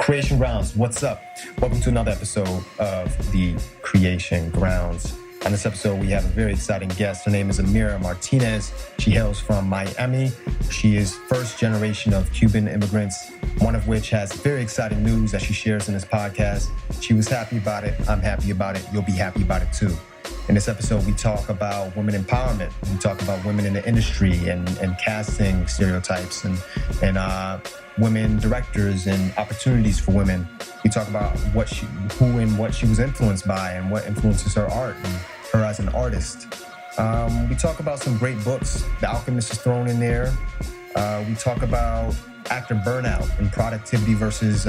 Creation Grounds, what's up? Welcome to another episode of the Creation Grounds. On this episode, we have a very exciting guest. Her name is Aamira Martinez. She hails from Miami. She is first generation of Cuban immigrants, one of which has very exciting news that she shares in this podcast. She was happy about it. I'm happy about it. You'll be happy about it too. In this episode, we talk about women empowerment. We talk about women in the industry and casting stereotypes and women directors and opportunities for women. We talk about who and what she was influenced by and what influences her art and her as an artist. We talk about some great books. The Alchemist is thrown in there. We talk about actor burnout and productivity versus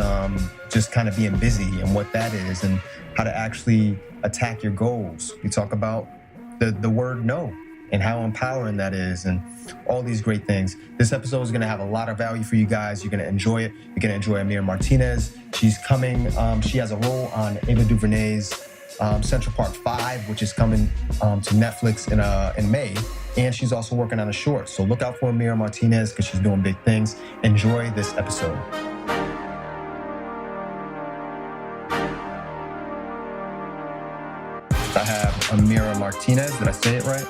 just kind of being busy and what that is and how to actually attack your goals. We talk about the word no and how empowering that is and all these great things. This episode is going to have a lot of value for you guys. You're going to enjoy it. You're going to enjoy Aamira Martinez. She's coming. She has a role on Ava DuVernay's Central Park 5, which is coming to Netflix in May. And she's also working on a short. So look out for Aamira Martinez because she's doing big things. Enjoy this episode. I have Aamira Martinez. Did I say it right?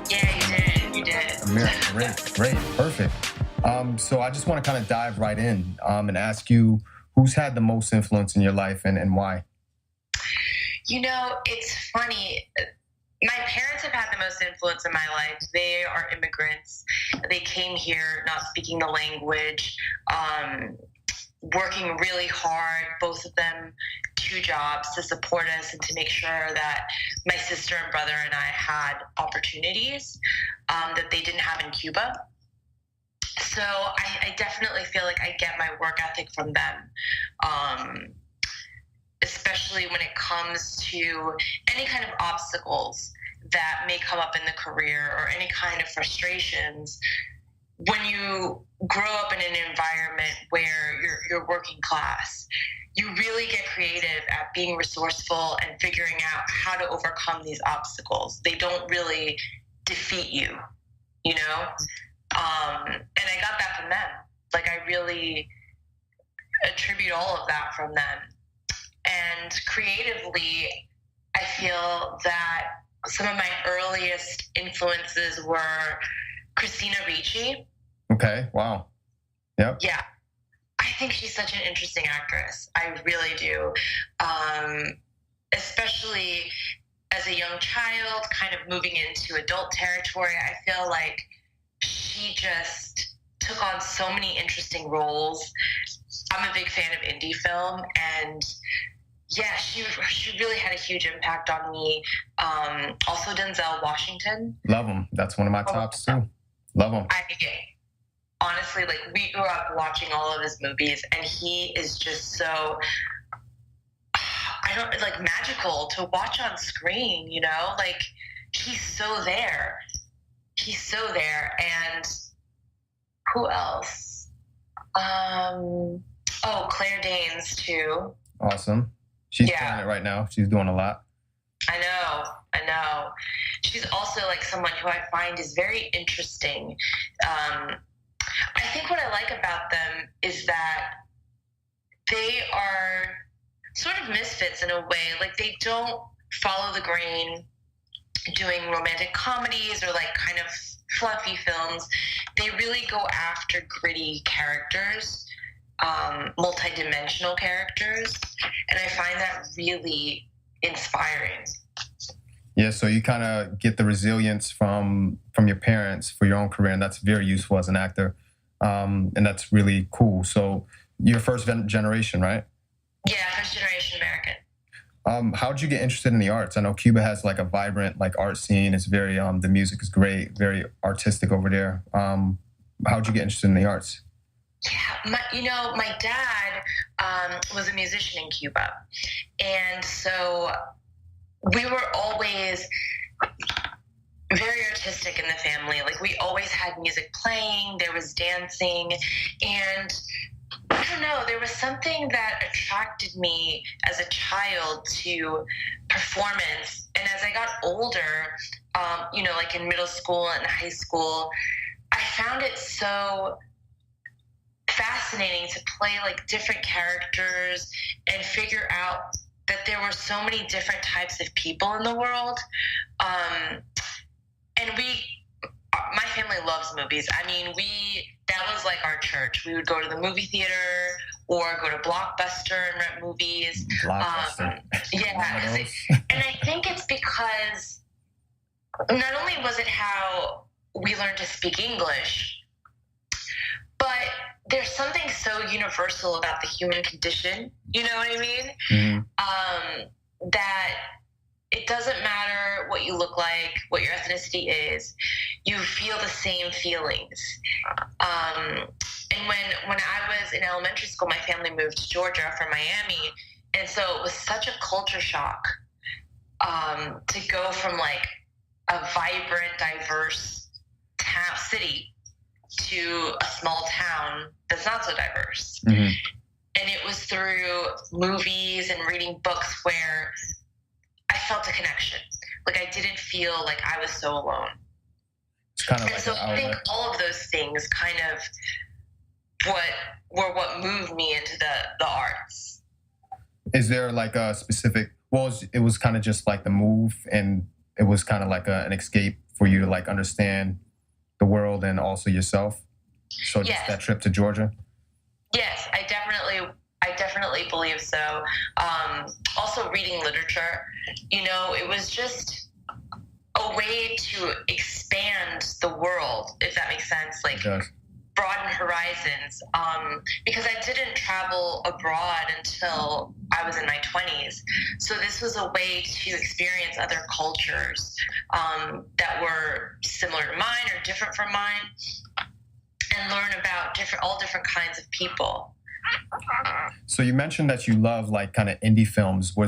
Yeah, you did. Aamira, great, perfect. So I just want to kind of dive right in and ask you, who's had the most influence in your life and why? You know, it's funny. My parents have had the most influence in my life. They are immigrants. They came here not speaking the language, working really hard, both of them 2 jobs to support us and to make sure that my sister and brother and I had opportunities that they didn't have in Cuba. So I definitely feel like I get my work ethic from them, especially when it comes to any kind of obstacles that may come up in the career or any kind of frustrations. When you grow up in an environment where you're working class, you really get creative at being resourceful and figuring out how to overcome these obstacles. They don't really defeat you, you know? And I got that from them. Like, I really attribute all of that from them. And creatively, I feel that some of my earliest influences were Christina Ricci. Okay, wow. Yep. Yeah. I think she's such an interesting actress. I really do. Especially as a young child, kind of moving into adult territory, I feel like she just took on so many interesting roles. I'm a big fan of indie film, and yeah, she really had a huge impact on me. Also Denzel Washington. Love him. That's one of my tops too. Love him. Honestly, like, we grew up watching all of his movies, and he is just so, magical to watch on screen, you know? Like, he's so there. And who else? Claire Danes too. Awesome. She's doing it right now. She's doing a lot. I know. She's also like someone who I find is very interesting. I think what I like about them is that they are sort of misfits in a way. Like, they don't follow the grain doing romantic comedies or like kind of fluffy films. They really go after gritty characters, multi-dimensional characters, and I find that really inspiring. Yeah, so you kind of get the resilience from your parents for your own career, and that's very useful as an actor, and that's really cool. So you're first generation, right? Yeah, first generation American. How did you get interested in the arts? I know Cuba has like a vibrant like art scene. It's very the music is great, very artistic over there. How did you get interested in the arts? Yeah, my dad was a musician in Cuba, and so we were always very artistic in the family. Like, we always had music playing, there was dancing, and I don't know, there was something that attracted me as a child to performance. And as I got older, like in middle school and high school, I found it so fascinating to play like different characters and figure out that there were so many different types of people in the world. And my family loves movies. I mean, that was like our church. We would go to the movie theater or go to Blockbuster and rent movies. Blockbuster. Yeah. And I think it's because not only was it how we learned to speak English, but there's something so universal about the human condition, you know what I mean? Mm-hmm. That it doesn't matter what you look like, what your ethnicity is, you feel the same feelings. And when I was in elementary school, my family moved to Georgia from Miami. And so it was such a culture shock to go from like a vibrant, diverse city to a small town that's not so diverse. Mm-hmm. And it was through movies and reading books where I felt a connection. Like I didn't feel like I was so alone. It's kind of and like so I think all of those things kind of what moved me into the arts. Is there like a specific, it was kind of just like the move, and it was kind of like an escape for you to like understand the world and also yourself? So just that trip to Georgia? Yes, I definitely believe so. Also reading literature, it was just a way to expand the world, if that makes sense. Like broaden horizons. Because I didn't travel abroad until I was in my 20s. So this was a way to experience other cultures that were similar to mine or different from mine, and learn about all different kinds of people. So you mentioned that you love like kind of indie films. Do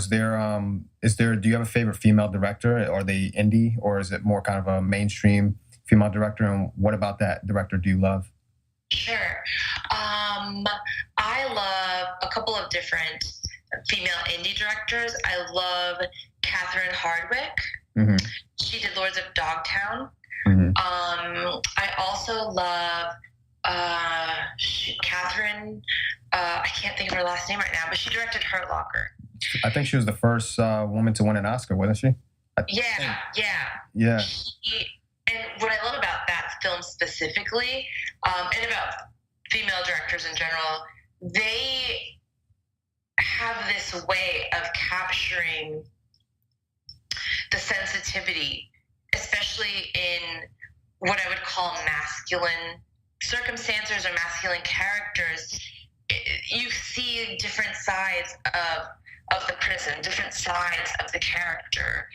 you have a favorite female director? Are they indie, or is it more kind of a mainstream female director? And what about that director do you love? Sure. I love a couple of different female indie directors. I love Catherine Hardwicke. Mm-hmm. She did Lords of Dogtown. Mm-hmm. I also love Catherine. I can't think of her last name right now, but she directed Hurt Locker. I think she was the first woman to win an Oscar, wasn't she? Yeah. And what I love about that film specifically, and about female directors in general, they have this way of capturing the sensitivity, especially in what I would call masculine circumstances or masculine characters. You see different sides of the prison, different sides of the character.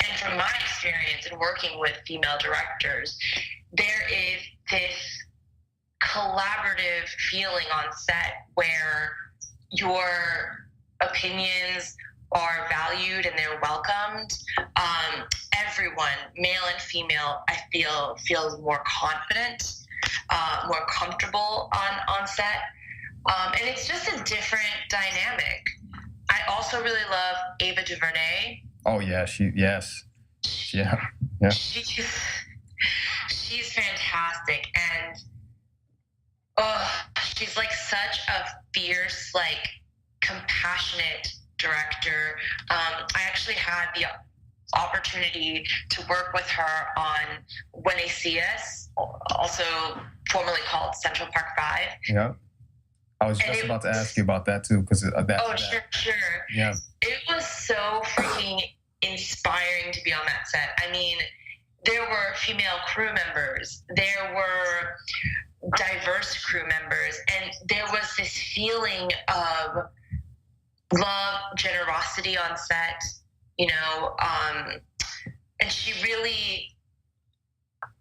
And from my experience in working with female directors, there is this collaborative feeling on set where your opinions are valued and they're welcomed. Everyone, male and female, I feel feels more confident, more comfortable on set. And it's just a different dynamic. I also really love Ava DuVernay. Oh yeah, yes. Yeah. She's fantastic, and she's like such a fierce, like compassionate director. I actually had the opportunity to work with her on When They See Us, also formerly called Central Park 5. Yeah. I was just about to ask you about that too, because Sure. Yeah. It was so freaking inspiring to be on that set. I mean, there were female crew members, there were diverse crew members, and there was this feeling of love, generosity on set, and she really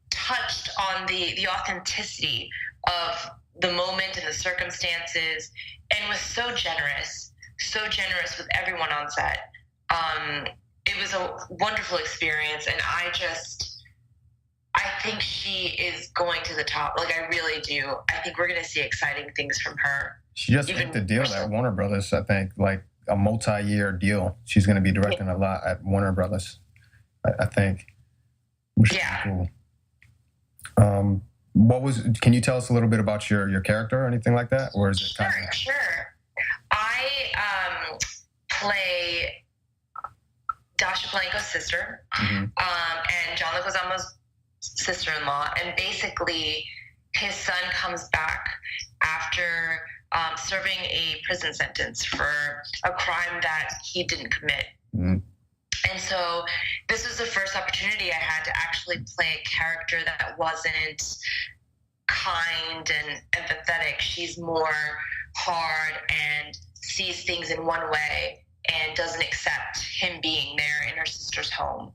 touched on the authenticity of the moment and the circumstances, and was so generous with everyone on set. It was a wonderful experience, and I think she is going to the top. Like, I really do. I think we're going to see exciting things from her. She just inked a deal at Warner Brothers, I think, like a multi-year deal. She's going to be directing a lot at Warner Brothers, I think. Which is cool. Can you tell us a little bit about your character or anything like that? Or is it Sure. I play Dasha Blanco's sister, and John Leguizamo's sister-in-law. And basically, his son comes back after serving a prison sentence for a crime that he didn't commit. And so this was the first opportunity I had to actually play a character that wasn't kind and empathetic. She's more hard and sees things in one way and doesn't accept him being there in her sister's home.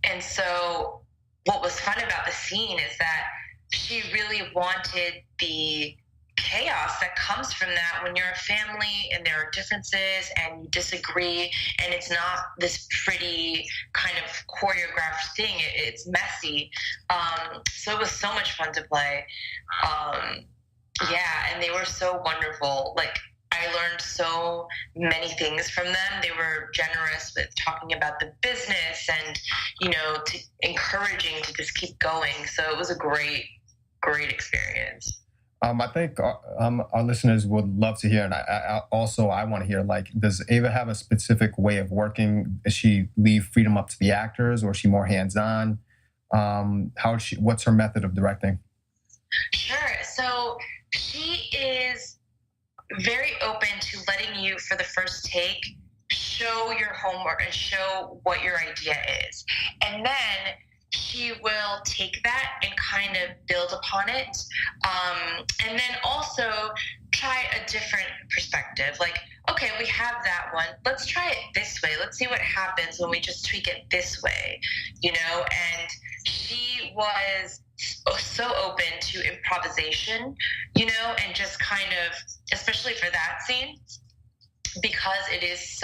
And so what was fun about the scene is that she really wanted the chaos that comes from that when you're a family and there are differences and you disagree, and it's not this pretty kind of choreographed thing. It's messy. So it was so much fun to play. And they were so wonderful. Like, I learned so many things from them. They were generous with talking about the business and, encouraging to just keep going. So it was a great experience. I think our listeners would love to hear, and I want to hear, like, does Ava have a specific way of working? Does she leave freedom up to the actors, or is she more hands-on? What's her method of directing? Sure. So she is very open to letting you, for the first take, show your homework and show what your idea is. And then she will take that and kind of build upon it. And then also try a different perspective. Like, okay, we have that one. Let's try it this way. Let's see what happens when we just tweak it this way, And she was so open to improvisation, and just kind of, especially for that scene, because it is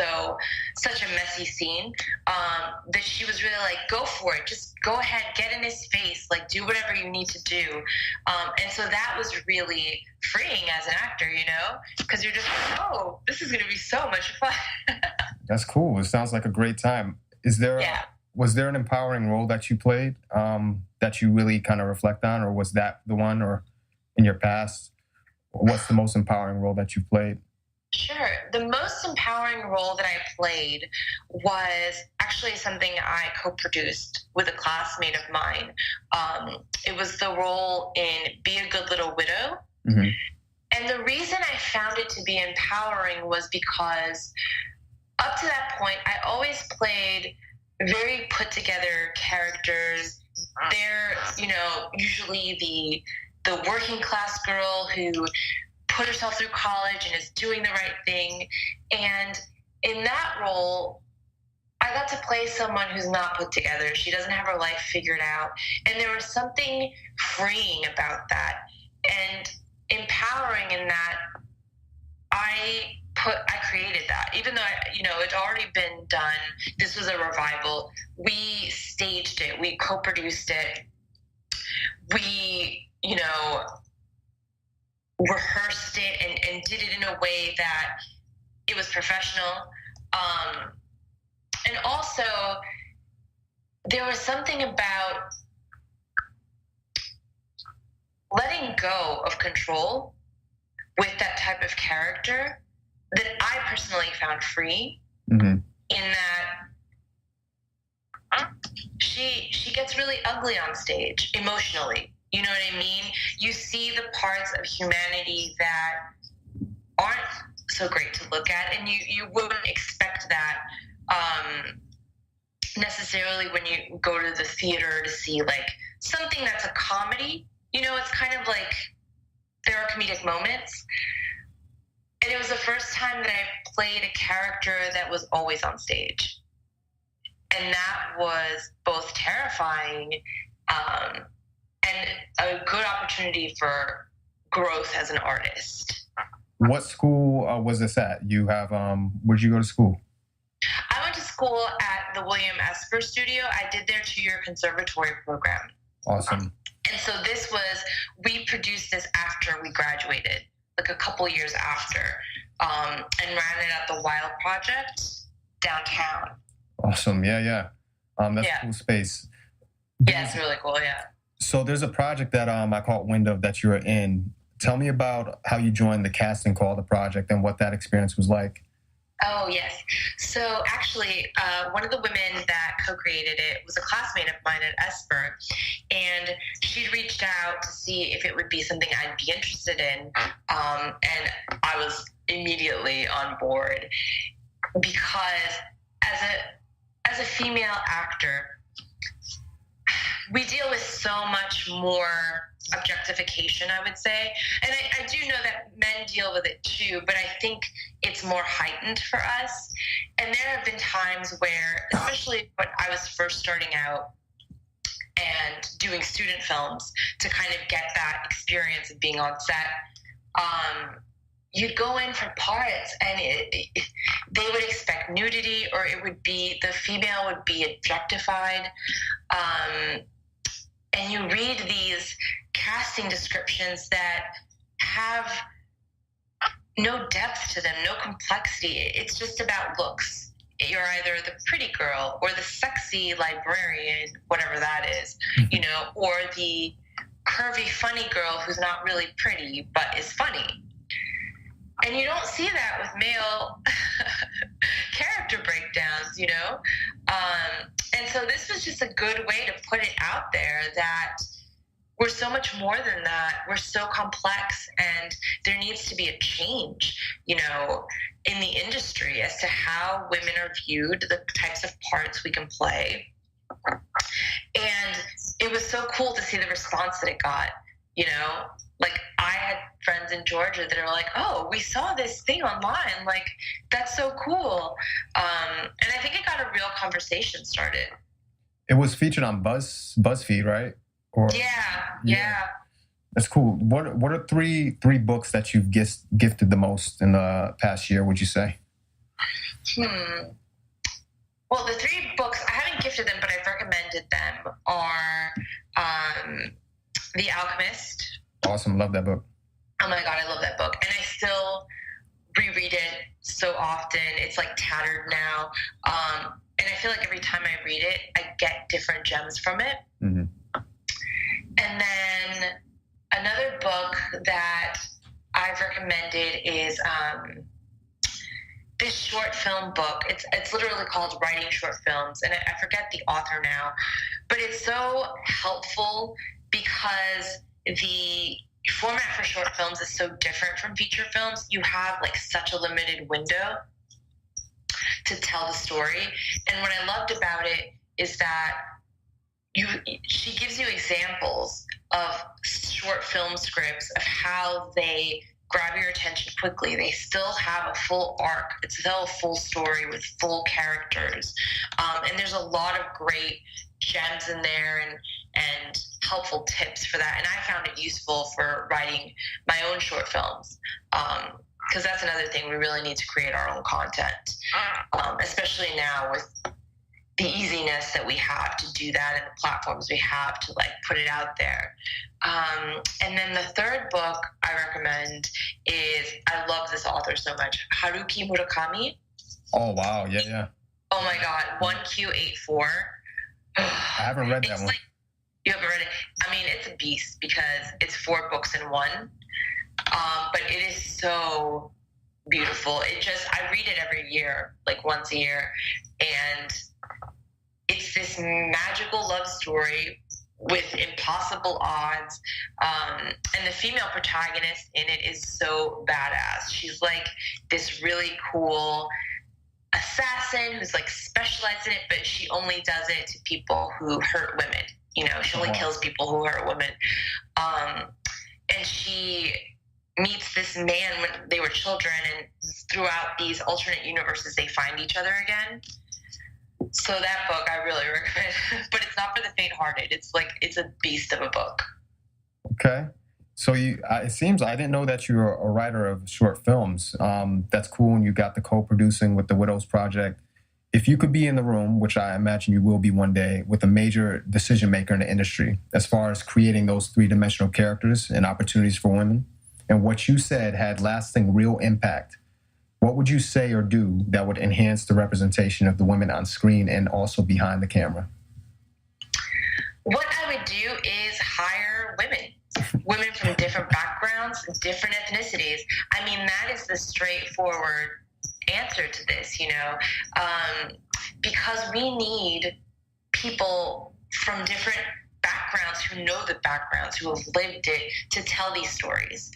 such a messy scene, that she was really like, go for it. Just go ahead, get in his face, like, do whatever you need to do. And so that was really freeing as an actor, because you're just like, oh, this is going to be so much fun. That's cool. It sounds like a great time. Was there an empowering role that you played that you really kind of reflect on, or was that the one, or in your past, what's the most empowering role that you played? Sure. The most empowering role that I played was actually something I co-produced with a classmate of mine. It was the role in Be a Good Little Widow. Mm-hmm. And the reason I found it to be empowering was because up to that point, I always played very put together characters. They're, usually the working class girl who put herself through college and is doing the right thing. And in that role, I got to play someone who's not put together. She doesn't have her life figured out. And there was something freeing about that and empowering in that I created that. Even though, it'd already been done. This was a revival. We staged it. We co-produced it. We, rehearsed it and did it in a way that it was professional. And also, there was something about letting go of control with that type of character that I personally found free. Mm-hmm. In that she gets really ugly on stage emotionally. You know what I mean? You see the parts of humanity that aren't so great to look at, and you wouldn't expect that necessarily when you go to the theater to see, like, something that's a comedy. It's kind of like there are comedic moments. And it was the first time that I played a character that was always on stage. And that was both terrifying and a good opportunity for growth as an artist. What school was this at? You have, where'd you go to school? I went to school at the William Esper Studio. I did their 2-year conservatory program. Awesome. And so we produced this after we graduated, like a couple years after, and ran it at the Wild Project downtown. Awesome. Yeah. That's a cool space. Yeah, it's really cool, yeah. So there's a project that I caught wind of that you're in. Tell me about how you joined the casting call, the project, and what that experience was like. Oh, yes. So actually, one of the women that co-created it was a classmate of mine at Esper, and she'd reached out to see if it would be something I'd be interested in, and I was immediately on board because as a female actor, we deal with so much more objectification, I would say. And I do know that men deal with it too, but I think it's more heightened for us. And there have been times where, especially when I was first starting out and doing student films to kind of get that experience of being on set, you'd go in for parts and they would expect nudity, or it would be, the female would be objectified. And you read these casting descriptions that have no depth to them, no complexity. It's just about looks. You're either the pretty girl or the sexy librarian, whatever that is, or the curvy, funny girl who's not really pretty but is funny. And you don't see that with male character breakdowns, And so this was just a good way to put it out there that we're so much more than that. We're so complex, and there needs to be a change, in the industry as to how women are viewed, the types of parts we can play. And it was so cool to see the response that it got, Like, I had friends in Georgia that are like, oh, we saw this thing online. Like, that's so cool. And I think it got a real conversation started. It was featured on BuzzFeed, right? Or Yeah. That's cool. What are three books that you've gifted the most in the past year, would you say? Well, the 3 books, I haven't gifted them, but I've recommended them, are The Alchemist. Awesome. Love that book. Oh my God, I love that book. And I still reread it so often. It's like tattered now. And I feel like every time I read it, I get different gems from it. Mm-hmm. And then another book that I've recommended is this short film book. It's literally called Writing Short Films. And I forget the author now. But it's so helpful because the format for short films is so different from feature films. You have like such a limited window to tell the story. And what I loved about it is that she gives you examples of short film scripts of how they grab your attention quickly. They still have a full arc. It's still a full story with full characters. And there's a lot of great gems in there and helpful tips for that. And I found it useful for writing my own short films. Because that's another thing, we really need to create our own content, especially now with the easiness that we have to do that and the platforms we have to like put it out there. And then the third book I recommend is, I love this author so much, Haruki Murakami. Oh, wow. Yeah. Oh my God, 1Q84. I haven't read that one. Like, you haven't read it? I mean, it's a beast because it's 4 books in one. But it is so beautiful. I read it every year, like once a year. And it's this magical love story with impossible odds. And the female protagonist in it is so badass. She's like this really cool assassin who's like specialized in it, but she only does it to people who hurt women. She only kills people who hurt women. And she meets this man when they were children, and throughout these alternate universes, they find each other again. So that book I really recommend, but it's not for the faint-hearted. It's a beast of a book. Okay. So it seems, I didn't know that you're a writer of short films. That's cool. And you got the co-producing with the Widows Project. If you could be in the room, which I imagine you will be one day, with a major decision maker in the industry, as far as creating those 3-dimensional characters and opportunities for women, and what you said had lasting real impact, what would you say or do that would enhance the representation of the women on screen and also behind the camera? What I would do do is hire women from different backgrounds, different ethnicities. I mean, that is the straightforward answer to this, because we need people from different backgrounds who know the backgrounds, who have lived it, to tell these stories.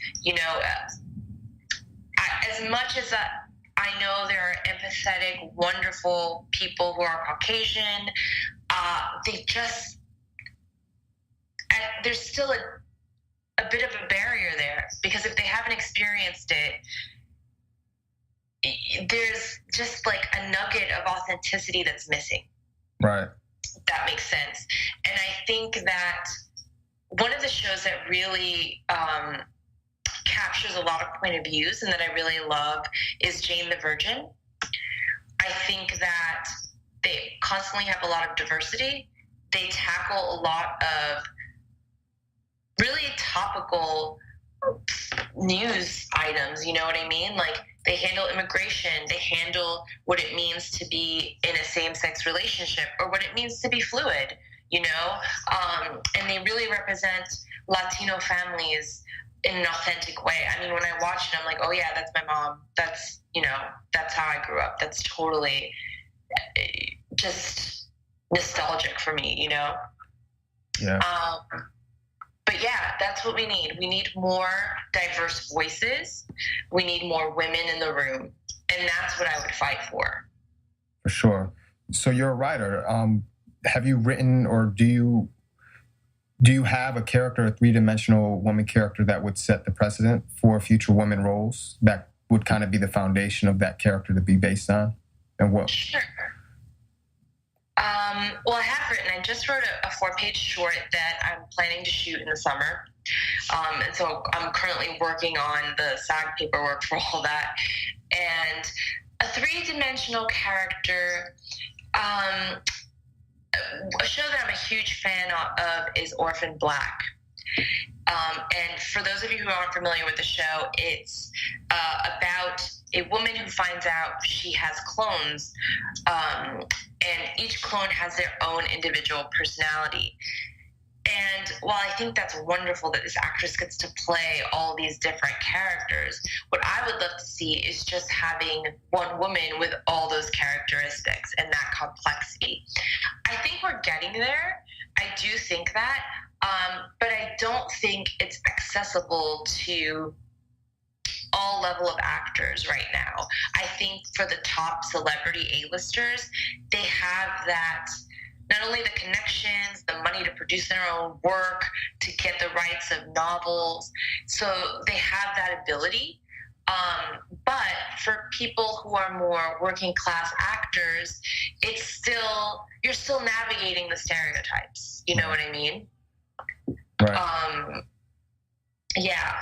As much as I know there are empathetic, wonderful people who are Caucasian, there's still a bit of a barrier there, because if they haven't experienced it, there's just like a nugget of authenticity that's missing. Right. That makes sense. And I think that one of the shows that really captures a lot of point of views and that I really love is Jane the Virgin. I think that they constantly have a lot of diversity. They tackle a lot of really topical news items, you know what I mean? Like, they handle immigration, they handle what it means to be in a same-sex relationship, or what it means to be fluid, and they really represent Latino families in an authentic way. I mean, when I watch it, I'm like, oh yeah, that's my mom. That's, that's how I grew up. That's totally just nostalgic for me, Yeah. But yeah, that's what we need. We need more diverse voices. We need more women in the room. And that's what I would fight for. For sure. So you're a writer. Have you written, or do you have a character, a three-dimensional woman character that would set the precedent for future women roles, that would kind of be the foundation of that character to be based on? And what? Sure. Well, I have written. I just wrote a 4-page short that I'm planning to shoot in the summer. And so I'm currently working on the SAG paperwork for all that. And a three-dimensional character, a show that I'm a huge fan of is Orphan Black. And for those of you who aren't familiar with the show, it's about a woman who finds out she has clones, and each clone has their own individual personality. And while I think that's wonderful that this actress gets to play all these different characters, what I would love to see is just having one woman with all those characteristics and that complexity. I think we're getting there. I do think that, but I don't think it's accessible to all level of actors right now. I think for the top celebrity A-listers, they have that, not only the connections, the money to produce their own work, to get the rights of novels. So they have that ability. But for people who are more working class actors, you're still navigating the stereotypes. You know what I mean? Right. Yeah.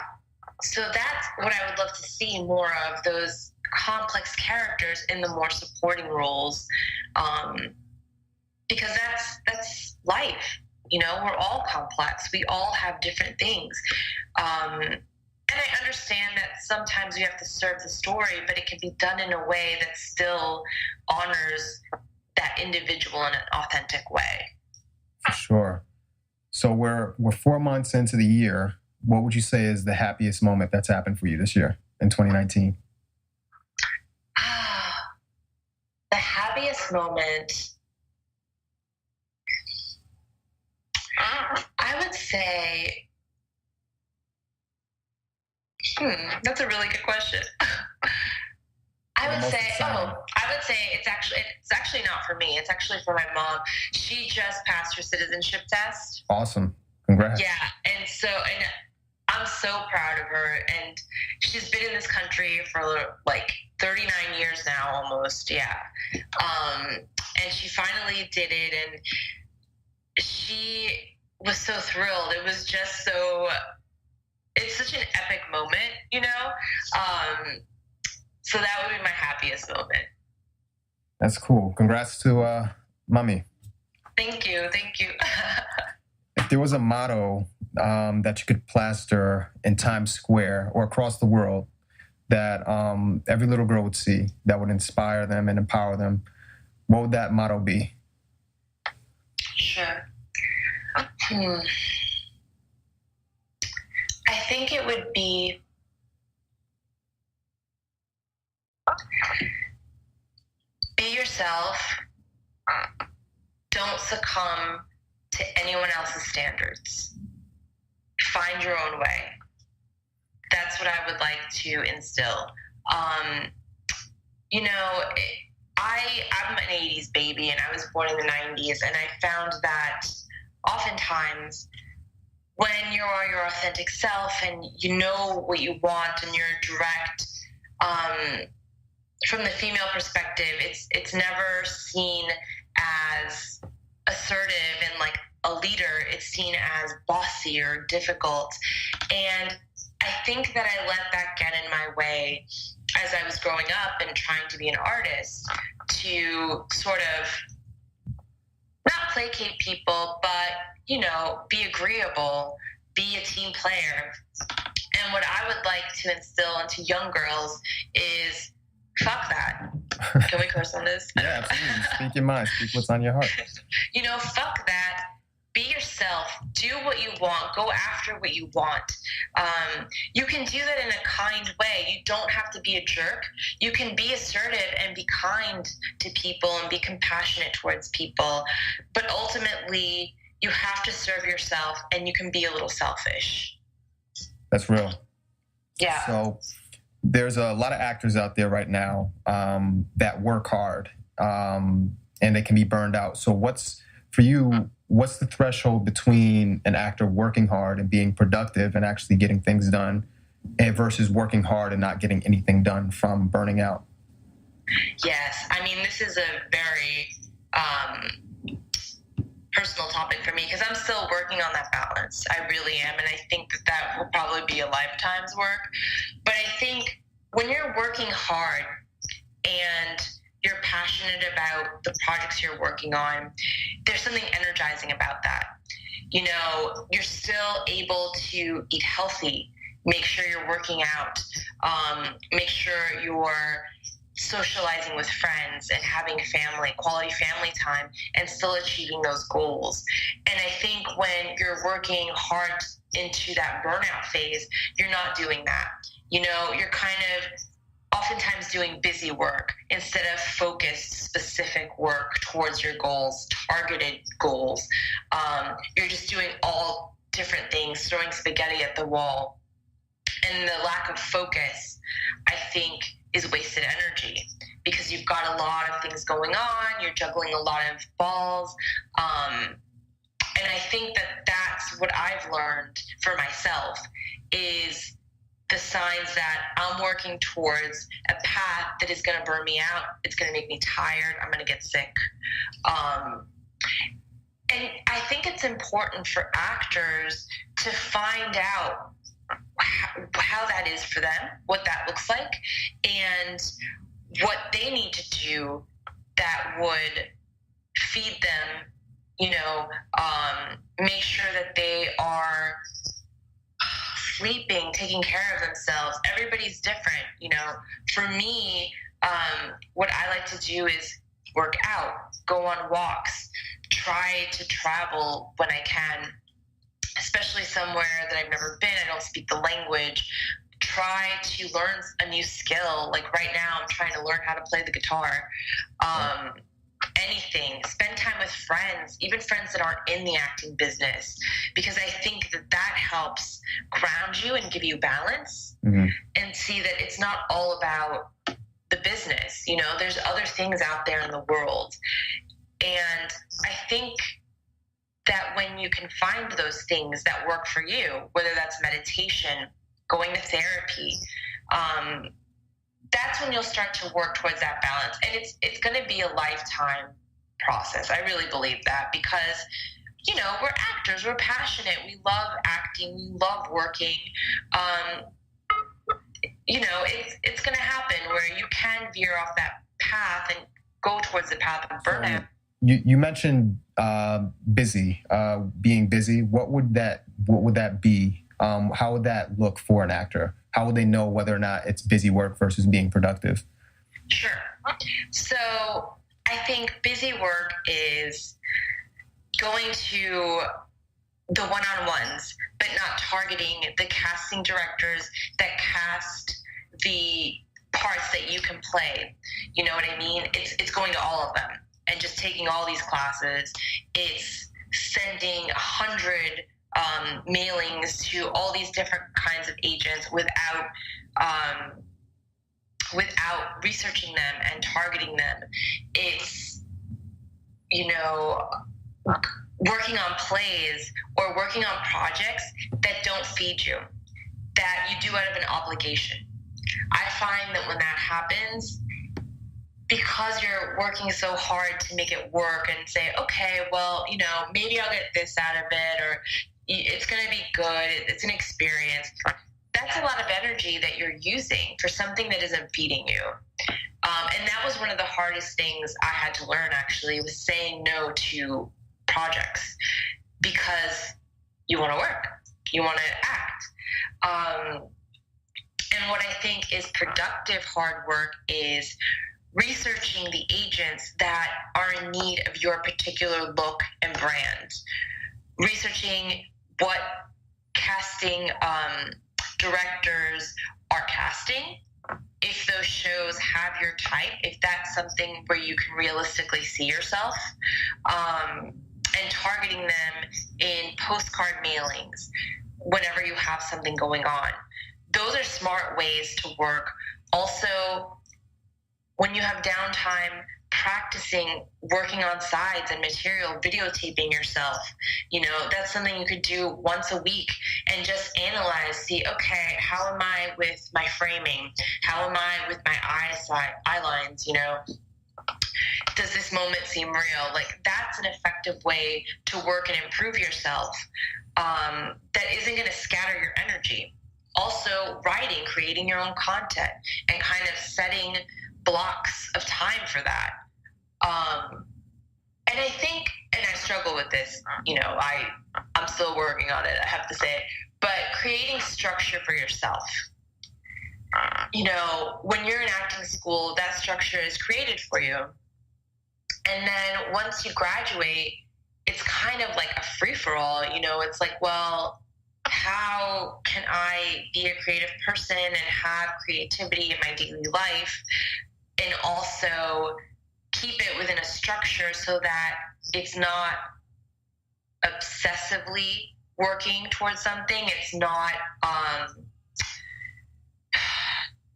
So that's what I would love to see, more of those complex characters in the more supporting roles. Because that's life, we're all complex. We all have different things. And I understand that sometimes you have to serve the story, but it can be done in a way that still honors that individual in an authentic way. For sure. So we're 4 months into the year. What would you say is the happiest moment that's happened for you this year in 2019? The happiest moment, I would say, that's a really good question. I would say it's actually not for me. It's actually for my mom. She just passed her citizenship test. Awesome. Congrats. Yeah. And I'm so proud of her. And she's been in this country for like 39 years now, almost. Yeah. And she finally did it. And she was so thrilled. It was just it's such an epic moment, so that would be my happiest moment. That's cool. Congrats to Mommy. Thank you. If there was a motto that you could plaster in Times Square or across the world that every little girl would see, that would inspire them and empower them, what would that motto be? Sure. I think it would be yourself. Don't succumb to anyone else's standards. Find your own way. That's what I would like to instill. I'm an 80s baby, and I was born in the 90s, and I found that oftentimes when you are your authentic self and you know what you want and you're direct, from the female perspective, it's never seen as assertive and like a leader. It's seen as bossy or difficult. And I think that I let that get in my way as I was growing up and trying to be an artist, to sort of not placate people, but, be agreeable, be a team player. And what I would like to instill into young girls is fuck that. Can we curse on this? Yeah, absolutely. Speak your mind. Speak what's on your heart. Fuck that. Be yourself. Do what you want. Go after what you want. You can do that in a kind way. You don't have to be a jerk. You can be assertive and be kind to people and be compassionate towards people. But ultimately, you have to serve yourself, and you can be a little selfish. That's real. Yeah. So there's a lot of actors out there right now that work hard and they can be burned out. So what's the threshold between an actor working hard and being productive and actually getting things done, and versus working hard and not getting anything done from burning out? Yes. I mean, this is a very personal topic for me, because I'm still working on that balance. I really am. And I think that will probably be a lifetime's work. But I think when you're working hard and you're passionate about the projects you're working on, there's something energizing about that. You're still able to eat healthy, make sure you're working out, make sure you're socializing with friends and having quality family time, and still achieving those goals. And I think when you're working hard into that burnout phase, you're not doing that. You're kind of oftentimes doing busy work instead of focused, specific work towards your goals, targeted goals. You're just doing all different things, throwing spaghetti at the wall. And the lack of focus, I think, is wasted energy, because you've got a lot of things going on. You're juggling a lot of balls. And I think that that's what I've learned for myself, is the signs that I'm working towards a path that is going to burn me out. It's going to make me tired. I'm going to get sick. And I think it's important for actors to find out how that is for them, what that looks like, and what they need to do that would feed them, make sure that they are sleeping, taking care of themselves. Everybody's different. For me, what I like to do is work out, go on walks, try to travel when I can, especially somewhere that I've never been. I don't speak the language. Try to learn a new skill. Like right now, I'm trying to learn how to play the guitar. Anything. Spend time with friends, even friends that aren't in the acting business, because I think that helps ground you and give you balance, and see that it's not all about the business. There's other things out there in the world. And I think that when you can find those things that work for you, whether that's meditation, going to therapy, that's when you'll start to work towards that balance. And it's going to be a lifetime process. I really believe that, because, we're actors, we're passionate, we love acting, we love working. It's going to happen where you can veer off that path and go towards the path of burnout. So you mentioned being busy. What would that be? How would that look for an actor? How would they know whether or not it's busy work versus being productive? Sure. So I think busy work is going to the one-on-ones, but not targeting the casting directors that cast the parts that you can play. You know what I mean? It's going to all of them and just taking all these classes. It's sending 100 mailings to all these different kinds of agents without researching them and targeting them. It's, you know, working on plays or working on projects that don't feed you, that you do out of an obligation. I find that when that happens, because you're working so hard to make it work and say, okay, well, you know, maybe I'll get this out of it, or it's going to be good, it's an experience. That's a lot of energy that you're using for something that isn't feeding you. And that was one of the hardest things I had to learn, actually, was saying no to projects because you want to work, you want to act. And what I think is productive hard work is researching the agents that are in need of your particular look and brand, researching what casting directors are casting, if those shows have your type, if that's something where you can realistically see yourself, and targeting them in postcard mailings whenever you have something going on. Those are smart ways to work. Also, when you have downtime, practicing working on sides and material, videotaping yourself, you know, that's something you could do once a week and just analyze, see, okay, how am I with my framing? How am I with my eye lines, you know? Does this moment seem real? Like, that's an effective way to work and improve yourself, that isn't going to scatter your energy. Also, writing, creating your own content, and kind of setting blocks of time for that. And I think, and I struggle with this, you know, I'm still working on it, I have to say, but creating structure for yourself. You know, when you're in acting school, that structure is created for you. And then once you graduate, it's kind of like a free-for-all, you know, it's like, well, how can I be a creative person and have creativity in my daily life and also keep it within a structure so that it's not obsessively working towards something, it's not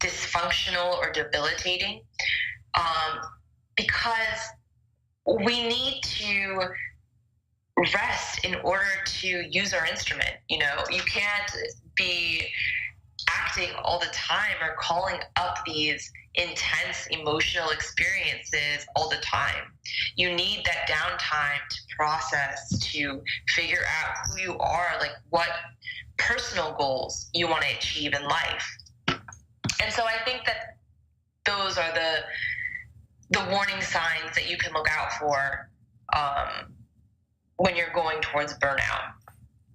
dysfunctional or debilitating, because we need to rest in order to use our instrument. You know, you can't be acting all the time or calling up these intense emotional experiences all the time. You need that downtime to process, to figure out who you are, like what personal goals you want to achieve in life. And so I think that those are the warning signs that you can look out for when you're going towards burnout.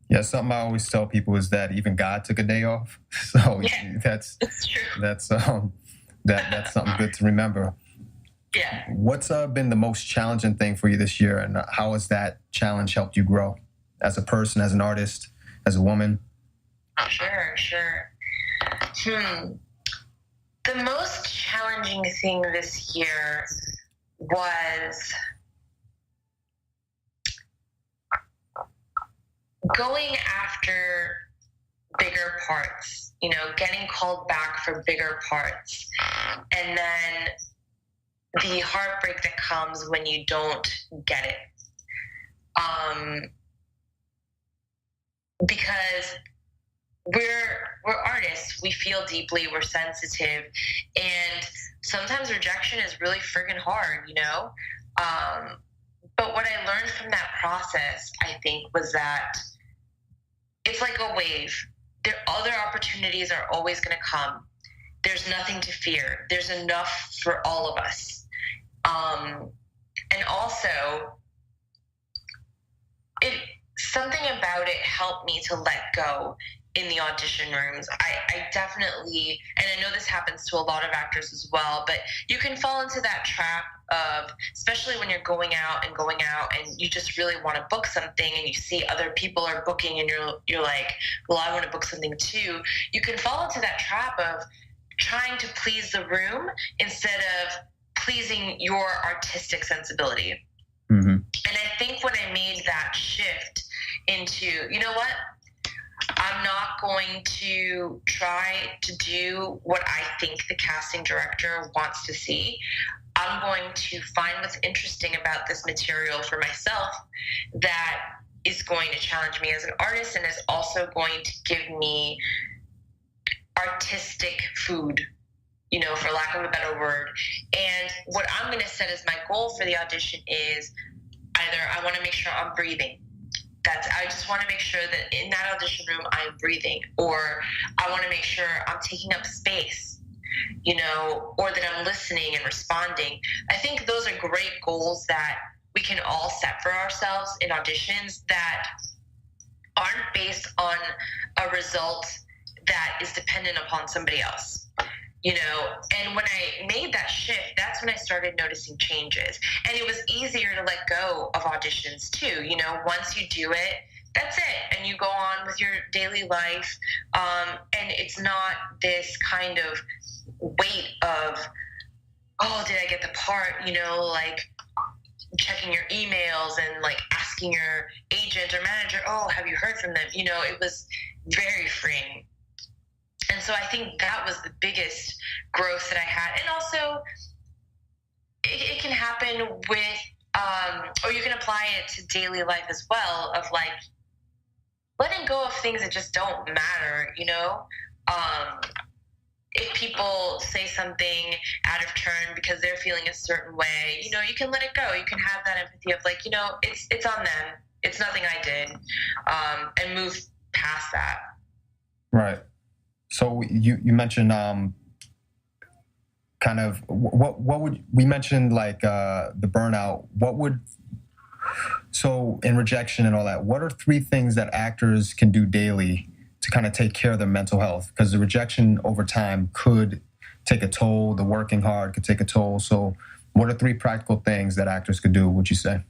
Yeah, something I always tell people is that even God took a day off. So yeah, that's true. That's something good to remember. Yeah. What's been the most challenging thing for you this year, and how has that challenge helped you grow as a person, as an artist, as a woman? Sure. The most challenging thing this year was going after bigger parts, you know, getting called back for bigger parts. And then the heartbreak that comes when you don't get it. Because we're artists, we feel deeply, we're sensitive, and sometimes rejection is really friggin' hard, you know? But what I learned from that process, I think, was that it's like a wave. Other opportunities are always going to come. There's nothing to fear. There's enough for all of us. And also, something about it helped me to let go in the audition rooms. I definitely, and I know this happens to a lot of actors as well, but you can fall into that trap of, especially when you're going out and you just really want to book something and you see other people are booking and you're like, well, I want to book something too. You can fall into that trap of trying to please the room instead of pleasing your artistic sensibility. Mm-hmm. And I think when I made that shift into, you know what, I'm not going to try to do what I think the casting director wants to see. I'm going to find what's interesting about this material for myself that is going to challenge me as an artist and is also going to give me artistic food, you know, for lack of a better word. And what I'm going to set as my goal for the audition is either I want to make sure I'm breathing. I just want to make sure that in that audition room I'm breathing, or I want to make sure I'm taking up space, you know, or that I'm listening and responding. I think those are great goals that we can all set for ourselves in auditions that aren't based on a result that is dependent upon somebody else, you know. And when I made that shift, that's when I started noticing changes. And it was easier to let go of auditions too. You know, once you do it, that's it. And you go on with your daily life. And it's not this kind of weight of, oh, did I get the part? You know, like checking your emails and like asking your agent or manager, oh, have you heard from them? You know, it was very freeing. And so I think that was the biggest growth that I had. And also, it can happen with, or you can apply it to daily life as well, of like letting go of things that just don't matter, you know? If people say something out of turn because they're feeling a certain way, you know, you can let it go. You can have that empathy of like, you know, it's on them. It's nothing I did, and move past that. Right. So you mentioned kind of what would we mentioned like the burnout. So in rejection and all that, what are 3 things that actors can do daily to kind of take care of their mental health? Because the rejection over time could take a toll. The working hard could take a toll. So what are 3 practical things that actors could do, would you say?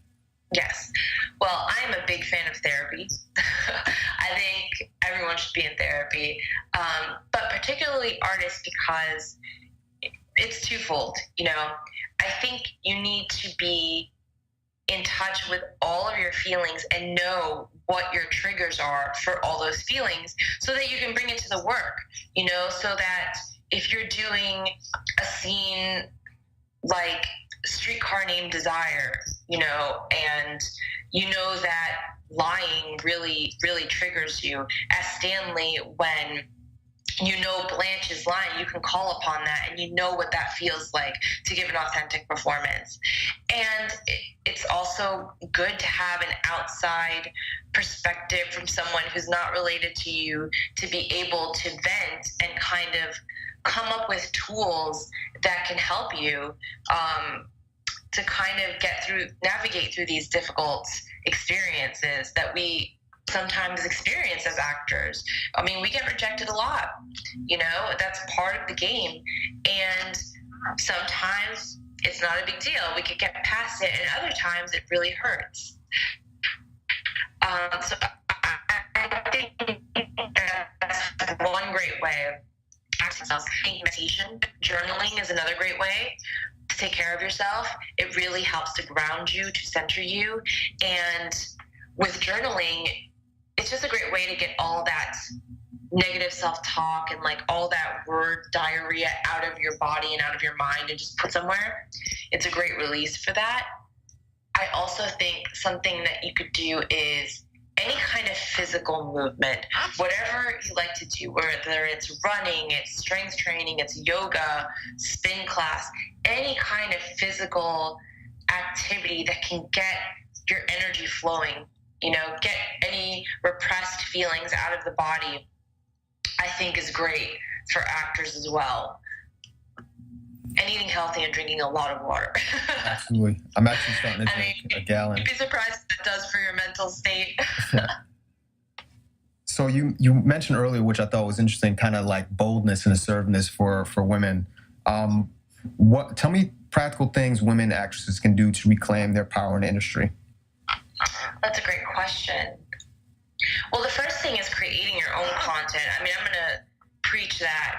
Yes. Well, I'm a big fan of therapy. I think everyone should be in therapy, but particularly artists, because it's twofold. You know, I think you need to be in touch with all of your feelings and know what your triggers are for all those feelings so that you can bring it to the work, you know, so that if you're doing a scene like Streetcar Named Desire, you know, and you know that lying really, really triggers you. As Stanley, when you know Blanche is lying, you can call upon that and you know what that feels like to give an authentic performance. And it's also good to have an outside perspective from someone who's not related to you to be able to vent and kind of come up with tools that can help you to kind of navigate through these difficult experiences that we sometimes experience as actors. I mean, we get rejected a lot, you know, that's part of the game. And sometimes it's not a big deal. We could get past it, and other times it really hurts. So I think that's one great way of asking yourself. I think meditation, journaling is another great way to take care of yourself. It really helps to ground you, to center you. And with journaling, it's just a great way to get all that negative self-talk and like all that word diarrhea out of your body and out of your mind and just put somewhere. It's a great release for that. I also think something that you could do is any kind of physical movement, whatever you like to do, whether it's running, it's strength training, it's yoga, spin class, any kind of physical activity that can get your energy flowing, you know, get any repressed feelings out of the body, I think is great for actors as well. And eating healthy and drinking a lot of water. Absolutely. I'm actually starting to drink a gallon. You'd be surprised what it does for your mental state. Yeah. So you mentioned earlier, which I thought was interesting, kind of like boldness and assertiveness for women. Tell me practical things women actresses can do to reclaim their power in the industry. That's a great question. Well, the first thing is creating your own content. I mean, I'm going to preach that.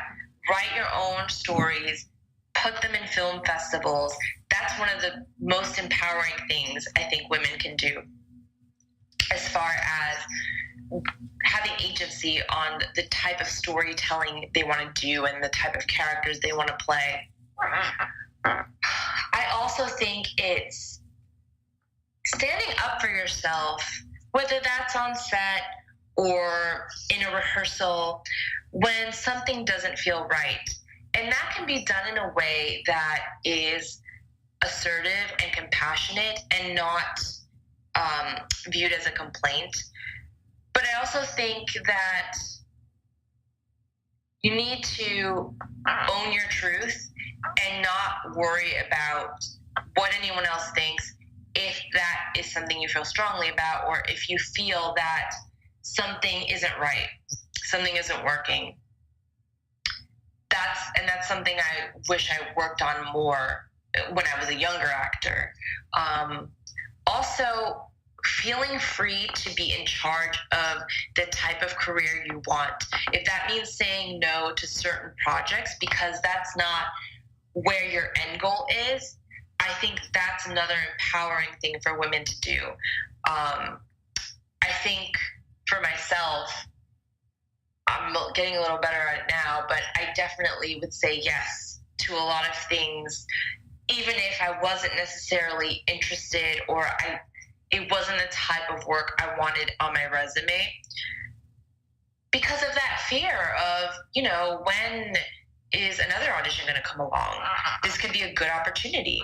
Write your own stories, put them in film festivals. That's one of the most empowering things I think women can do, as far as having agency on the type of storytelling they want to do and the type of characters they want to play. I also think it's standing up for yourself, whether that's on set or in a rehearsal, when something doesn't feel right. And that can be done in a way that is assertive and compassionate and not viewed as a complaint. But I also think that you need to own your truth and not worry about what anyone else thinks if that is something you feel strongly about, or if you feel that something isn't right, something isn't working. That's something I wish I worked on more when I was a younger actor. Also, feeling free to be in charge of the type of career you want. If that means saying no to certain projects because that's not where your end goal is, I think that's another empowering thing for women to do. I think for myself, I'm getting a little better at it now, but I definitely would say yes to a lot of things, even if I wasn't necessarily interested or it wasn't the type of work I wanted on my resume, because of that fear of, when is another audition going to come along? This could be a good opportunity.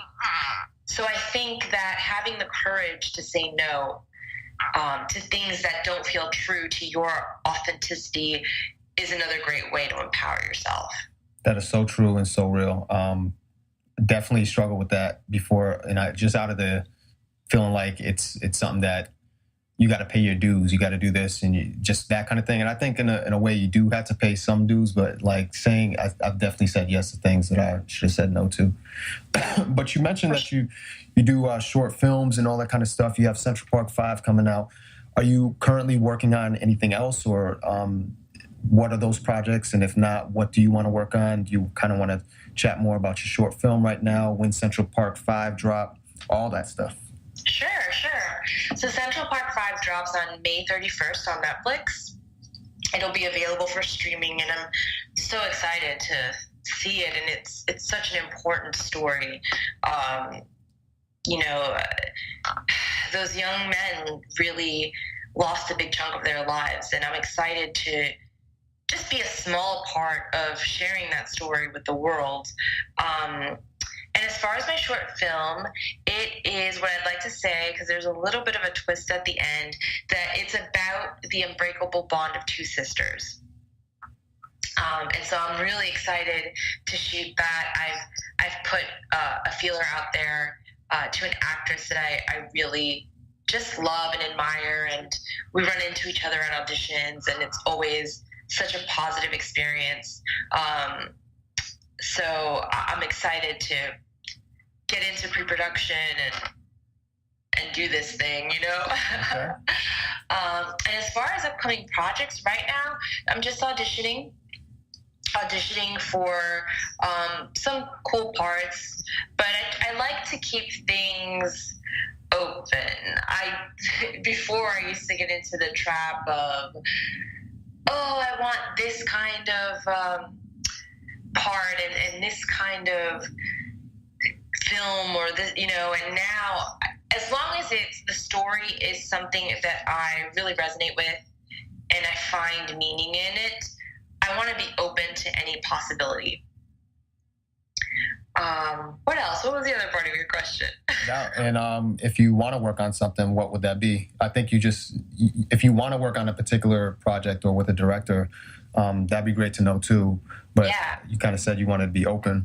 So I think that having the courage to say no to things that don't feel true to your authenticity is another great way to empower yourself. That is so true and so real. Definitely struggled with that before, and I just out of the feeling like it's something that you got to pay your dues, you got to do this, and just that kind of thing. And I think in a way you do have to pay some dues, but like saying I've definitely said yes to things that I should have said no to. But you mentioned that you do short films and all that kind of stuff. You have Central Park 5 coming out. Are you currently working on anything else, or what are those projects? And if not, what do you want to work on? Do you kind of want to chat more about your short film right now, when Central Park 5 drop, all that stuff? Sure. So Central Park 5 drops on May 31st on Netflix. It'll be available for streaming, and I'm so excited to see it. And it's such an important story. Those young men really lost a big chunk of their lives, and I'm excited to just be a small part of sharing that story with the world. And as far as my short film, it is what I'd like to say, because there's a little bit of a twist at the end, that it's about the unbreakable bond of two sisters. And so I'm really excited to shoot that. I've put a feeler out there to an actress that I really just love and admire, and we run into each other at auditions, and it's always such a positive experience. So I'm excited to get into pre-production and do this thing, Okay. And as far as upcoming projects right now, I'm just auditioning for some cool parts, but I like to keep things open. Before I used to get into the trap of, I want this kind of part and this kind of film or this, and now, as long as the story is something that I really resonate with and I find meaning in it, I want to be open to any possibility. What else? What was the other part of your question? Yeah, and if you want to work on something, what would that be? I think if you want to work on a particular project or with a director, that'd be great to know too. But yeah. You kind of said you want to be open.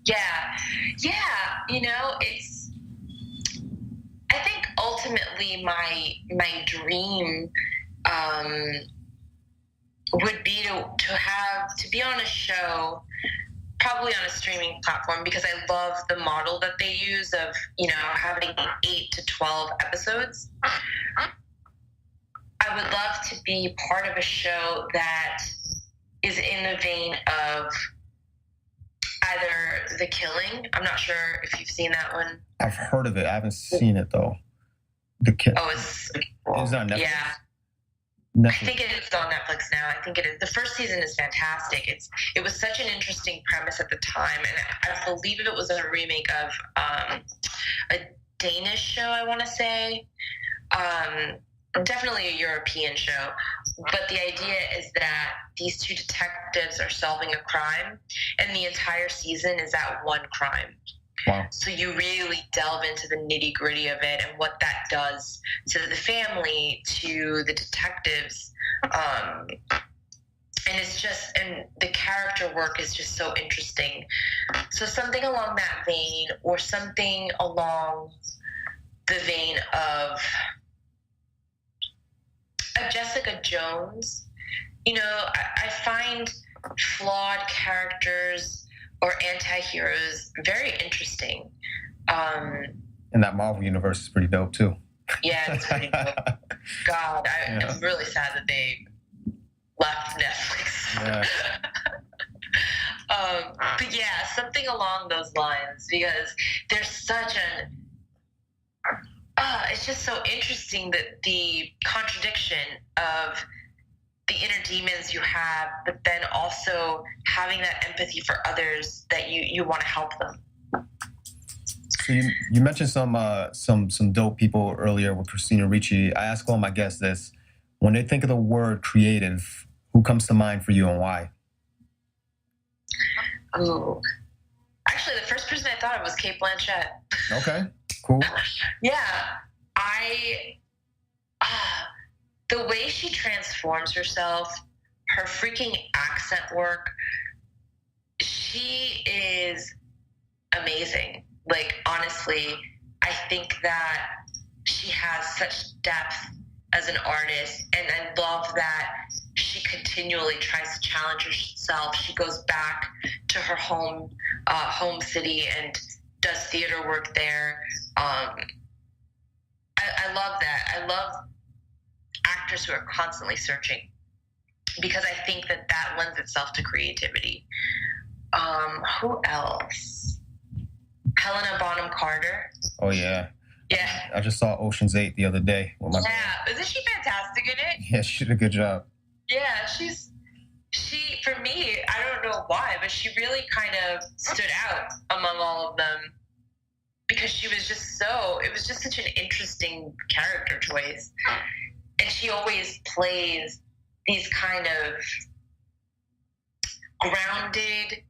Yeah. I think ultimately my dream would be to be on a show, probably on a streaming platform, because I love the model that they use of, having 8 to 12 episodes. I would love to be part of a show that is in the vein of either The Killing. I'm not sure if you've seen that one. I've heard of it. I haven't seen it though. Oh, it's on Netflix. Yeah. Netflix. I think it is on Netflix now. I think it is. The first season is fantastic. It was such an interesting premise at the time, and I believe it was a remake of a Danish show, I want to say. Definitely a European show. But the idea is that these two detectives are solving a crime, and the entire season is that one crime. Wow. So you really delve into the nitty-gritty of it and what that does to the family, to the detectives. And the character work is just so interesting. So something along that vein, or something along the vein of Jessica Jones. I find flawed characters or anti-heroes very interesting. And that Marvel universe is pretty dope too. Yeah, it's pretty dope. God, I'm really sad that they left Netflix. Yeah. But yeah, something along those lines, because there's such it's just so interesting that the contradiction of the inner demons you have, but then also having that empathy for others, that you want to help them. So you mentioned some dope people earlier with Christina Ricci. I ask all my guests this: when they think of the word creative, who comes to mind for you and why? Ooh. Actually, the first person I thought of was Cate Blanchett. Okay, cool. Yeah, the way she transforms herself, her freaking accent work, she is amazing. Like, honestly, I think that she has such depth as an artist, and I love that she continually tries to challenge herself. She goes back to her home city and does theater work there. I love that. I love actors who are constantly searching, because I think that lends itself to creativity. Who else? Helena Bonham Carter. Oh yeah. Yeah. I just saw Ocean's 8 the other day with my Yeah, isn't she fantastic in it? Yeah, she did a good job. Yeah, she for me, I don't know why, but she really kind of stood out among all of them, because she was it was just such an interesting character choice. And she always plays these kind of grounded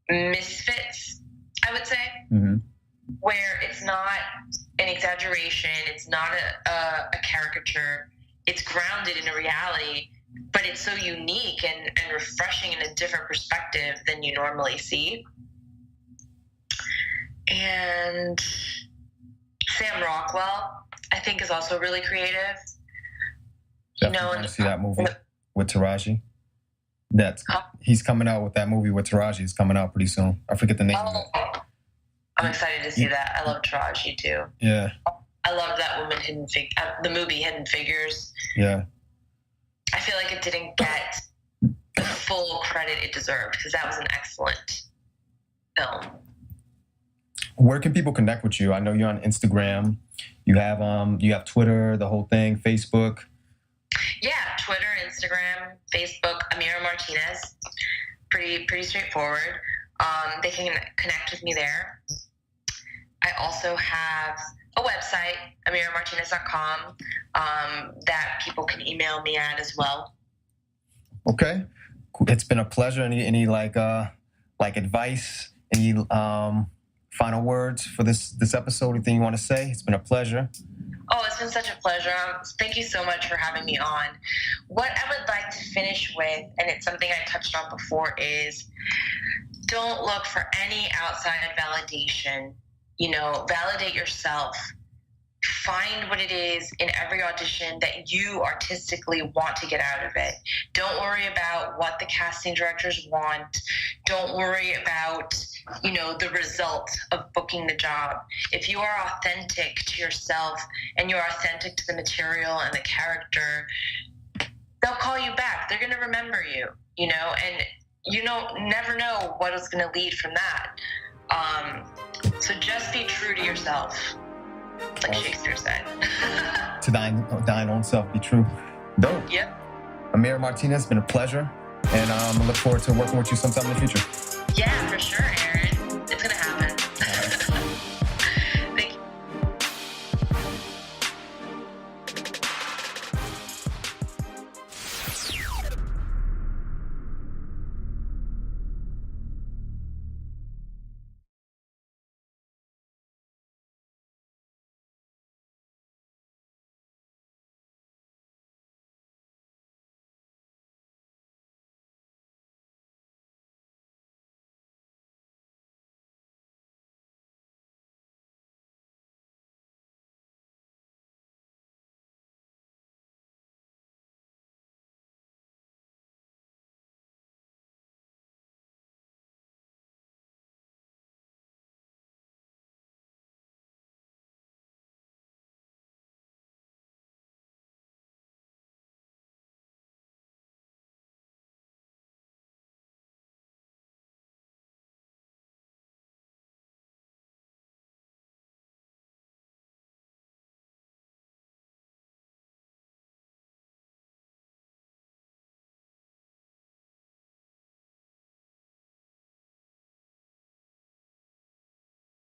misfits, I would say, mm-hmm. where it's not an exaggeration, it's not a caricature, it's grounded in a reality, but it's so unique and refreshing in a different perspective than you normally see. And Sam Rockwell, I think, is also really creative. Definitely want to see that movie with Taraji. He's coming out with that movie with Taraji. It's coming out pretty soon. I forget the name of it. I'm excited to see that. I love Taraji too. Yeah. I love that woman, the movie Hidden Figures. Yeah. I feel like it didn't get the full credit it deserved, because that was an excellent film. Where can people connect with you? I know you're on Instagram. You have Twitter, the whole thing, Facebook. Yeah, Twitter, Instagram, Facebook, Aamira Martinez. Pretty straightforward. They can connect with me there. I also have a website, aamiramartinez.com, that people can email me at as well. Okay. It's been a pleasure. Any like advice, any final words for this episode? Anything you want to say? It's been a pleasure. Oh, it's been such a pleasure. Thank you so much for having me on. What I would like to finish with, and it's something I touched on before, is don't look for any outside validation. Validate yourself. find what it is in every audition that you artistically want to get out of it. Don't worry about what the casting directors want. Don't worry about, the result of booking the job. If you are authentic to yourself and you're authentic to the material and the character, they'll call you back. They're going to remember you, and you never know what is going to lead from that. So just be true to yourself, like Shakespeare said. To thine own self, be true. Dope. Yep. Aamira Martinez, it's been a pleasure. And I look forward to working with you sometime in the future. Yeah, for sure, Aaron.